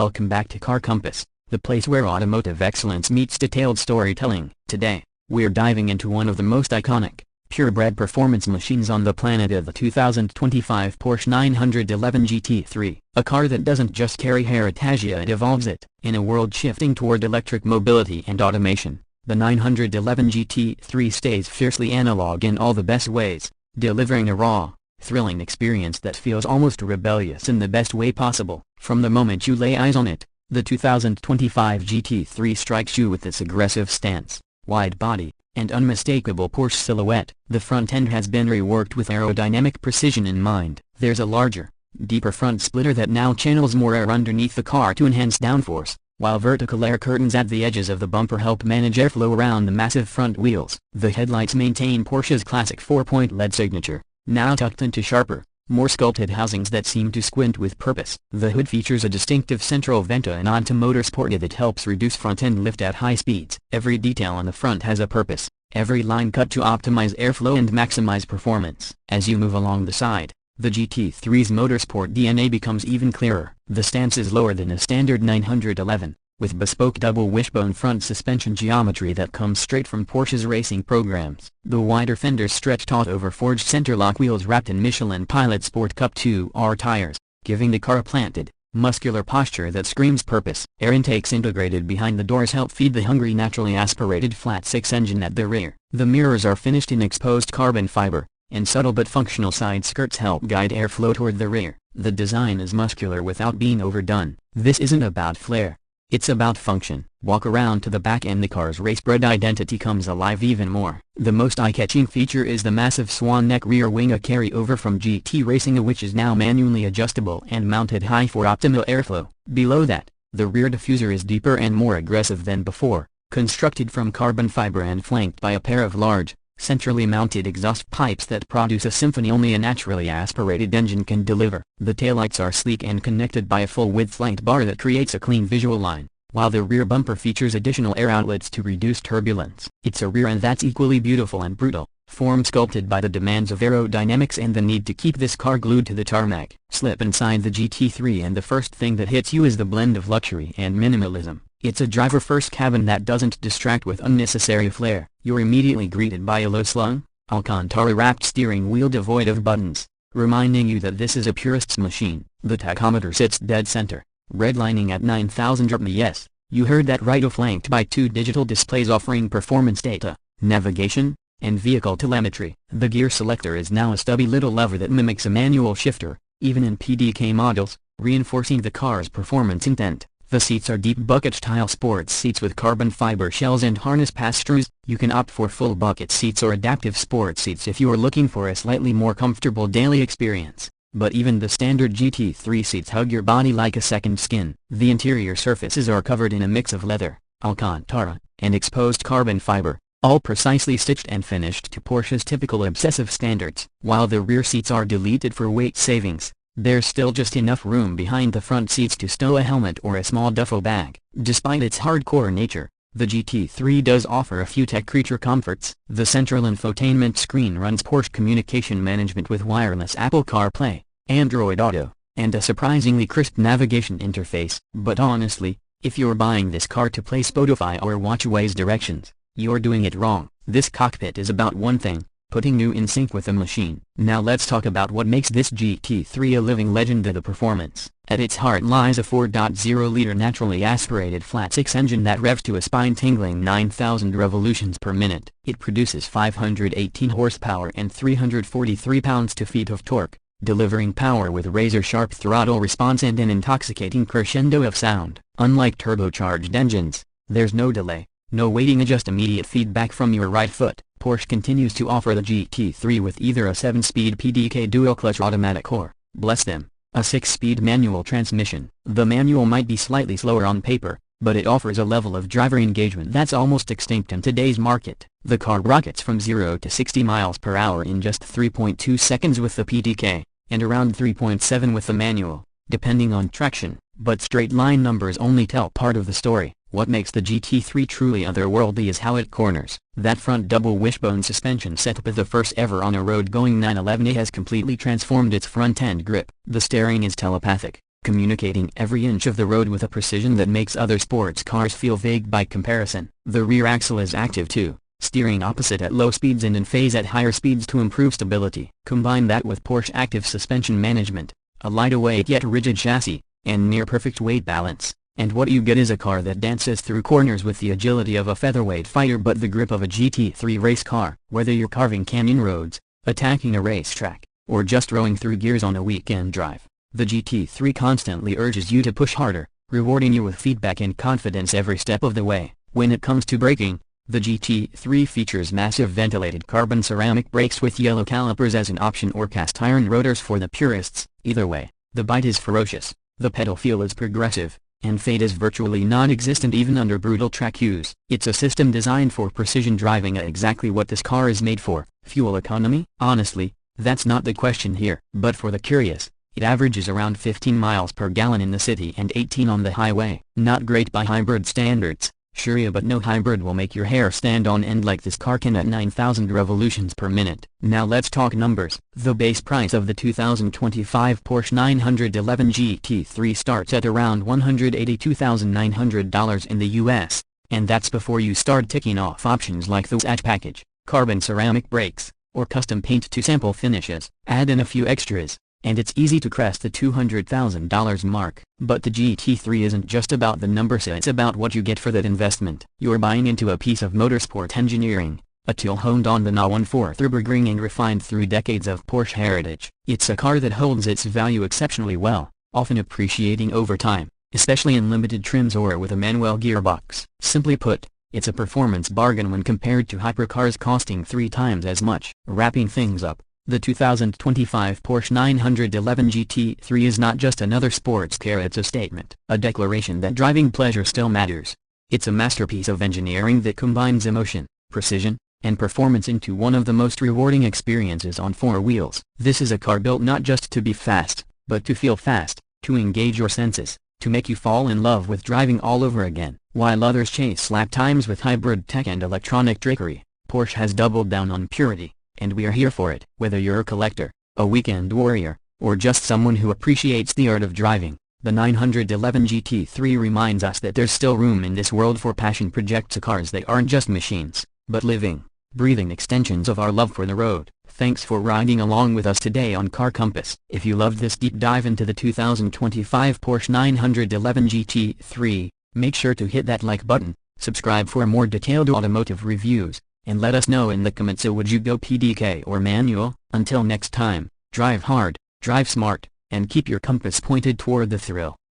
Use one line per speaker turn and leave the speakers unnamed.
welcome back to Car Compass, the place where automotive excellence meets detailed storytelling. Today, we're diving into one of the most iconic, purebred performance machines on the planet, of the 2025 Porsche 911 GT3. A car that doesn't just carry heritage, it evolves it. In a world shifting toward electric mobility and automation, the 911 GT3 stays fiercely analog in all the best ways, delivering a raw, thrilling experience that feels almost rebellious in the best way possible. From the moment you lay eyes on it, the 2025 GT3 strikes you with its aggressive stance, wide body, and unmistakable Porsche silhouette. The front end has been reworked with aerodynamic precision in mind. There's a larger, deeper front splitter that now channels more air underneath the car to enhance downforce, while vertical air curtains at the edges of the bumper help manage airflow around the massive front wheels. The headlights maintain Porsche's classic 4-point LED signature, now tucked into sharper, more sculpted housings that seem to squint with purpose. The hood features a distinctive central venta, a nod to motorsport that helps reduce front-end lift at high speeds. Every detail on the front has a purpose, every line cut to optimize airflow and maximize performance. As you move along the side, the GT3's motorsport DNA becomes even clearer. The stance is lower than a standard 911, with bespoke double wishbone front suspension geometry that comes straight from Porsche's racing programs. The wider fenders stretch taut over forged center-lock wheels wrapped in Michelin Pilot Sport Cup 2R tires, giving the car a planted, muscular posture that screams purpose. Air intakes integrated behind the doors help feed the hungry naturally aspirated flat-six engine at the rear. The mirrors are finished in exposed carbon fiber, and subtle but functional side skirts help guide airflow toward the rear. The design is muscular without being overdone. This isn't about flair, it's about function. Walk around to the back and the car's racebred identity comes alive even more. The most eye-catching feature is the massive swan neck rear wing, a carryover from GT Racing, which is now manually adjustable and mounted high for optimal airflow. Below that, the rear diffuser is deeper and more aggressive than before, constructed from carbon fiber and flanked by a pair of large, centrally mounted exhaust pipes that produce a symphony only a naturally aspirated engine can deliver. The taillights are sleek and connected by a full-width light bar that creates a clean visual line, while the rear bumper features additional air outlets to reduce turbulence. It's a rear end that's equally beautiful and brutal, form sculpted by the demands of aerodynamics and the need to keep this car glued to the tarmac. Slip inside the GT3 and the first thing that hits you is the blend of luxury and minimalism. It's a driver-first cabin that doesn't distract with unnecessary flair. You're immediately greeted by a low-slung, Alcantara-wrapped steering wheel devoid of buttons, reminding you that this is a purist's machine. The tachometer sits dead center, redlining at 9,000 rpm. You heard that right, flanked by two digital displays offering performance data, navigation, and vehicle telemetry. The gear selector is now a stubby little lever that mimics a manual shifter, even in PDK models, reinforcing the car's performance intent. The seats are deep bucket-style sports seats with carbon fiber shells and harness pass-throughs. You can opt for full bucket seats or adaptive sport seats if you are looking for a slightly more comfortable daily experience. But even the standard GT3 seats hug your body like a second skin. The interior surfaces are covered in a mix of leather, Alcantara, and exposed carbon fiber, all precisely stitched and finished to Porsche's typical obsessive standards. While the rear seats are deleted for weight savings, there's still just enough room behind the front seats to stow a helmet or a small duffel bag. Despite its hardcore nature, the GT3 does offer a few tech creature comforts. The central infotainment screen runs Porsche communication management with wireless Apple CarPlay, Android Auto, and a surprisingly crisp navigation interface. But honestly, if you're buying this car to play Spotify or watch Waze directions, you're doing it wrong. This cockpit is about one thing: putting you in sync with the machine. Now let's talk about what makes this GT3 a living legend of the performance. At its heart lies a 4.0-liter naturally aspirated flat-six engine that revs to a spine-tingling 9,000 revolutions per minute. It produces 518 horsepower and 343 pounds-to-feet of torque, delivering power with razor-sharp throttle response and an intoxicating crescendo of sound. Unlike turbocharged engines, there's no delay, no waiting, just immediate feedback from your right foot. Porsche continues to offer the GT3 with either a 7-speed PDK dual-clutch automatic or, bless them, a 6-speed manual transmission. The manual might be slightly slower on paper, but it offers a level of driver engagement that's almost extinct in today's market. The car rockets from 0 to 60 miles per hour in just 3.2 seconds with the PDK, and around 3.7 with the manual, depending on traction. But straight-line numbers only tell part of the story. What makes the GT3 truly otherworldly is how it corners. That front double wishbone suspension setup is the first ever on a road-going 911. It has completely transformed its front-end grip. The steering is telepathic, communicating every inch of the road with a precision that makes other sports cars feel vague by comparison. The rear axle is active too, steering opposite at low speeds and in phase at higher speeds to improve stability. Combine that with Porsche active suspension management, a lightweight yet rigid chassis, and near-perfect weight balance, and what you get is a car that dances through corners with the agility of a featherweight fighter but the grip of a GT3 race car. Whether you're carving canyon roads, attacking a racetrack, or just rowing through gears on a weekend drive, the GT3 constantly urges you to push harder, rewarding you with feedback and confidence every step of the way. When it comes to braking, the GT3 features massive ventilated carbon ceramic brakes with yellow calipers as an option or cast iron rotors for the purists. Either way, the bite is ferocious, the pedal feel is progressive, and fade is virtually non-existent even under brutal track use. It's a system designed for precision driving, exactly what this car is made for. Fuel economy? Honestly, that's not the question here. But for the curious, it averages around 15 miles per gallon in the city and 18 on the highway. Not great by hybrid standards, sure yeah, but no hybrid will make your hair stand on end like this car can at 9,000 revolutions per minute. Now let's talk numbers. The base price of the 2025 Porsche 911 GT3 starts at around $182,900 in the US, and that's before you start ticking off options like the hatch package, carbon ceramic brakes, or custom paint to sample finishes. Add in a few extras, and it's easy to crest the $200,000 mark. But the GT3 isn't just about the numbers, it's about what you get for that investment. You're buying into a piece of motorsport engineering, a tool honed on the gnaw for Nürburgring and refined through decades of Porsche heritage. It's a car that holds its value exceptionally well, often appreciating over time, especially in limited trims or with a manual gearbox. Simply put, it's a performance bargain when compared to hypercars costing 3 times as much. Wrapping things up, the 2025 Porsche 911 GT3 is not just another sports car, it's a statement, a declaration that driving pleasure still matters. It's a masterpiece of engineering that combines emotion, precision, and performance into one of the most rewarding experiences on 4 wheels. This is a car built not just to be fast, but to feel fast, to engage your senses, to make you fall in love with driving all over again. While others chase lap times with hybrid tech and electronic trickery, Porsche has doubled down on purity, and we are here for it. Whether you're a collector, a weekend warrior, or just someone who appreciates the art of driving, the 911 GT3 reminds us that there's still room in this world for passion projects, cars that aren't just machines, but living, breathing extensions of our love for the road. Thanks for riding along with us today on Car Compass. If you loved this deep dive into the 2025 Porsche 911 GT3, make sure to hit that like button, subscribe for more detailed automotive reviews, and let us know in the comments, so would you go PDK or manual? Until next time, drive hard, drive smart, and keep your compass pointed toward the thrill.